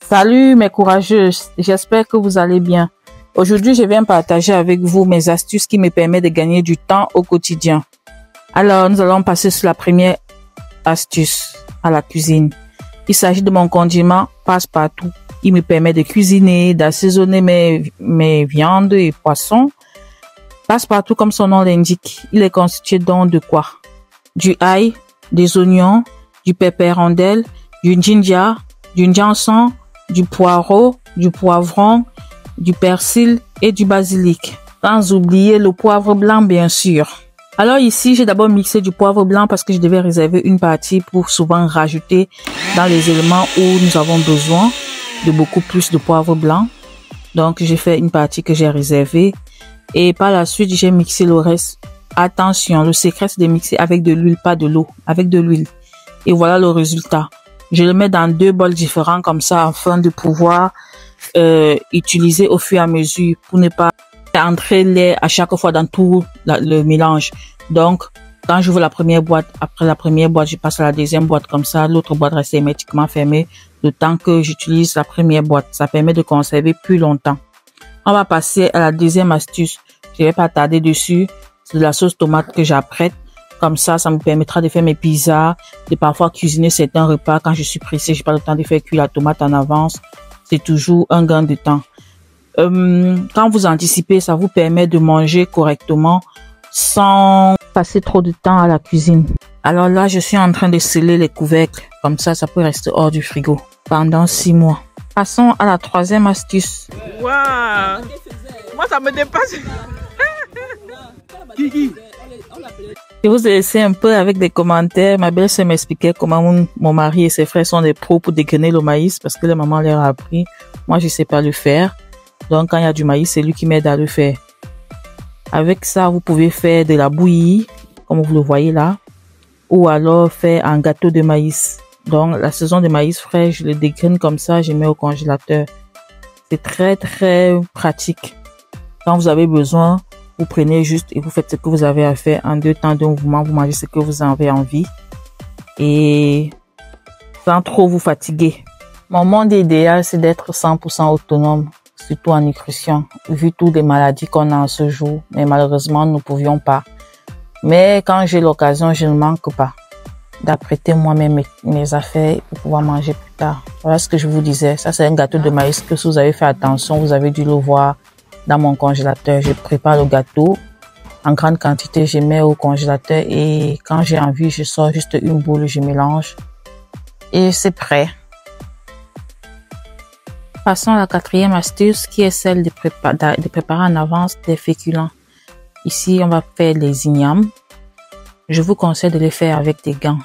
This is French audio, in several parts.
Salut mes courageuses, j'espère que vous allez bien. Aujourd'hui, je viens partager avec vous mes astuces qui me permettent de gagner du temps au quotidien. Alors, nous allons passer sur la première astuce à la cuisine. Il s'agit de mon condiment passe-partout. Il me permet de cuisiner, d'assaisonner mes viandes et poissons. Passe-partout comme son nom l'indique. Il est constitué donc de quoi? Du ail, des oignons, du pépé rondelle, du ginger, du janson, du poireau, du poivron, du persil et du basilic. Sans oublier le poivre blanc bien sûr. Alors ici, j'ai d'abord mixé du poivre blanc parce que je devais réserver une partie pour souvent rajouter dans les éléments où nous avons besoin de beaucoup plus de poivre blanc. Donc j'ai fait une partie que j'ai réservée et par la suite j'ai mixé le reste. Attention, le secret c'est de mixer avec de l'huile, pas de l'eau, avec de l'huile. Et voilà le résultat. Je le mets dans 2 bols différents comme ça afin de pouvoir utiliser au fur et à mesure pour ne pas entrer l'air à chaque fois dans tout le mélange. Donc, quand j'ouvre la première boîte, après la première boîte, je passe à la deuxième boîte comme ça. L'autre boîte reste hermétiquement fermée le temps que j'utilise la première boîte. Ça permet de conserver plus longtemps. On va passer à la deuxième astuce. Je vais pas tarder dessus. C'est de la sauce tomate que j'apprête. Comme ça me permettra de faire mes pizzas, de parfois cuisiner certains repas quand je suis pressée. J'ai pas le temps de faire cuire la tomate en avance. C'est toujours un gain de temps. Quand vous anticipez, ça vous permet de manger correctement sans passer trop de temps à la cuisine. Alors là, je suis en train de sceller les couvercles. Comme ça peut rester hors du frigo pendant 6 mois. Passons à la troisième astuce. Waouh! Moi, ça me dépasse. Kiki. Je vous ai laissé un peu avec des commentaires. Ma belle-sœur m'expliquait comment mon mari et ses frères sont des pros pour dégrainer le maïs parce que la maman leur a appris. Moi, je sais pas le faire. Donc, quand il y a du maïs, c'est lui qui m'aide à le faire. Avec ça, vous pouvez faire de la bouillie, comme vous le voyez là, ou alors faire un gâteau de maïs. Donc, la saison de maïs frais, je le dégraine comme ça, je mets au congélateur. C'est très, très pratique. Quand vous avez besoin, vous prenez juste et vous faites ce que vous avez à faire en 2 temps de mouvement. Vous mangez ce que vous avez envie et sans trop vous fatiguer. Mon monde idéal, c'est d'être 100% autonome, surtout en nutrition, vu toutes les maladies qu'on a en ce jour. Mais malheureusement, nous ne pouvions pas. Mais quand j'ai l'occasion, je ne manque pas d'apprêter moi-même mes affaires pour pouvoir manger plus tard. Voilà ce que je vous disais. Ça, c'est un gâteau de maïs que si vous avez fait attention, vous avez dû le voir dans mon congélateur. Je prépare le gâteau en grande quantité, je mets au congélateur et quand j'ai envie, je sors juste une boule, je mélange et c'est prêt. Passons à la quatrième astuce qui est celle de préparer en avance des féculents. Ici, on va faire les ignames. Je vous conseille de les faire avec des gants.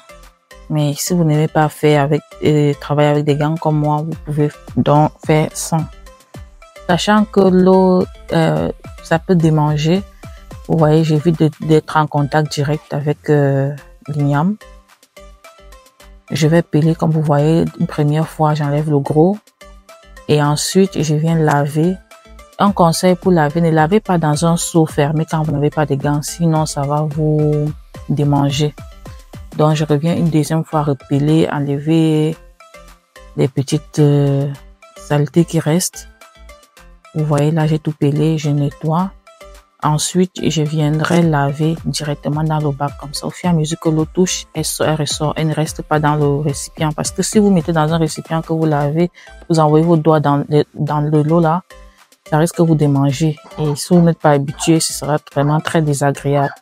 Mais si vous n'aimez pas faire travailler avec des gants comme moi, vous pouvez donc faire sans. Sachant que l'eau, ça peut démanger. Vous voyez, j'évite d'être en contact direct avec l'igname. Je vais peler comme vous voyez. Une première fois, j'enlève le gros. Et ensuite, je viens laver. Un conseil pour laver, ne lavez pas dans un seau fermé quand vous n'avez pas de gants. Sinon, ça va vous démanger. Donc, je reviens une deuxième fois repeler, enlever les petites saletés qui restent. Vous voyez, là, j'ai tout pelé, je nettoie. Ensuite, je viendrai laver directement dans le bac comme ça. Au fur et à mesure que l'eau touche, elle ressort. Elle ne reste pas dans le récipient. Parce que si vous mettez dans un récipient que vous lavez, vous envoyez vos doigts dans le lot là, ça risque de vous démanger. Et si vous n'êtes pas habitué, ce sera vraiment très désagréable.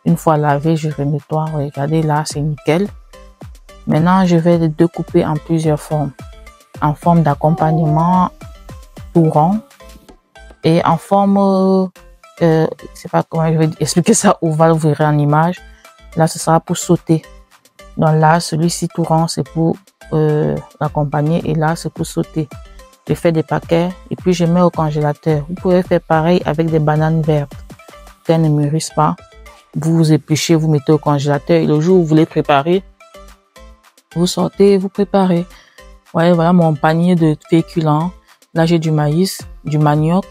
Une fois lavé, je renettoie. Regardez là, c'est nickel. Maintenant, je vais les découper en plusieurs formes. En forme d'accompagnement, tout rond. Et en forme, je sais pas comment je vais expliquer ça, ovale, vous verrez en image. Là, ce sera pour sauter. Donc là, celui-ci tout rond, c'est pour l'accompagner. Et là, c'est pour sauter. Je fais des paquets et puis je mets au congélateur. Vous pouvez faire pareil avec des bananes vertes. Qu'elles ne mûrissent pas. Vous épluchez, vous mettez au congélateur. Et le jour où vous voulez préparer, vous sortez, vous préparez. Ouais, voilà mon panier de féculents. Là, j'ai du maïs, du manioc,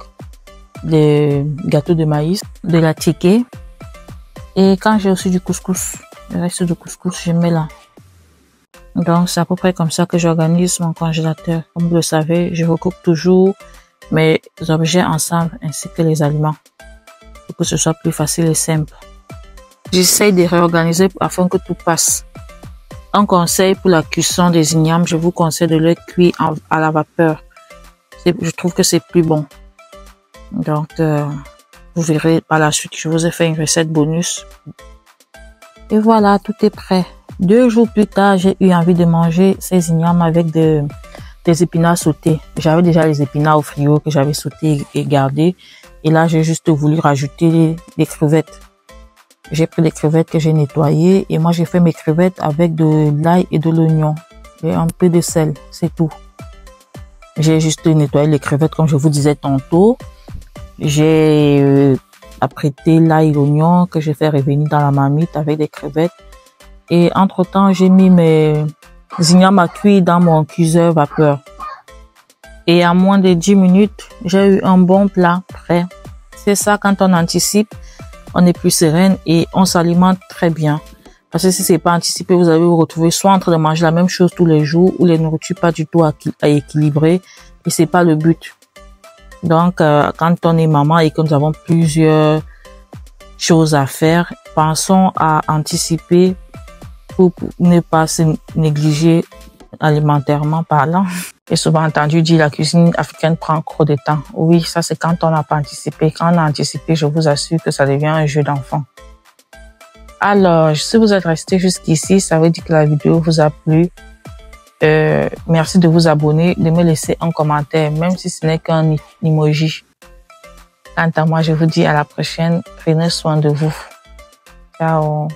des gâteaux de maïs, de la tické. Et quand j'ai aussi du couscous, le reste du couscous, je mets là. Donc, c'est à peu près comme ça que j'organise mon congélateur. Comme vous le savez, je recoupe toujours mes objets ensemble ainsi que les aliments pour que ce soit plus facile et simple. J'essaye de réorganiser afin que tout passe. Un conseil pour la cuisson des ignames, je vous conseille de les cuire à la vapeur. Je trouve que c'est plus bon. Donc, vous verrez par la suite, je vous ai fait une recette bonus. Et voilà, tout est prêt. 2 jours plus tard, j'ai eu envie de manger ces ignames avec des épinards sautés. J'avais déjà les épinards au frigo que j'avais sautés et gardés. Et là, j'ai juste voulu rajouter des crevettes. J'ai pris les crevettes que j'ai nettoyées et moi, j'ai fait mes crevettes avec de l'ail et de l'oignon et un peu de sel, c'est tout. J'ai juste nettoyé les crevettes comme je vous disais tantôt. J'ai apprêté l'ail et l'oignon que j'ai fait revenir dans la marmite avec des crevettes. Et entre-temps, j'ai mis mes ignames à cuire dans mon cuiseur vapeur. Et en moins de 10 minutes, j'ai eu un bon plat prêt. C'est ça, quand on anticipe, on est plus sereine et on s'alimente très bien. Parce que si c'est pas anticipé, vous allez vous retrouver soit en train de manger la même chose tous les jours ou les nourritures pas du tout à équilibrer. Et c'est pas le but. Donc, quand on est maman et que nous avons plusieurs choses à faire, pensons à anticiper pour ne pas se négliger alimentairement parlant. J'ai souvent entendu dire la cuisine africaine prend trop de temps. Oui, ça c'est quand on n'a pas anticipé. Quand on a anticipé, je vous assure que ça devient un jeu d'enfant. Alors, si vous êtes resté jusqu'ici, ça veut dire que la vidéo vous a plu. Merci de vous abonner, de me laisser un commentaire, même si ce n'est qu'un emoji. Quant à moi, je vous dis à la prochaine. Prenez soin de vous. Ciao.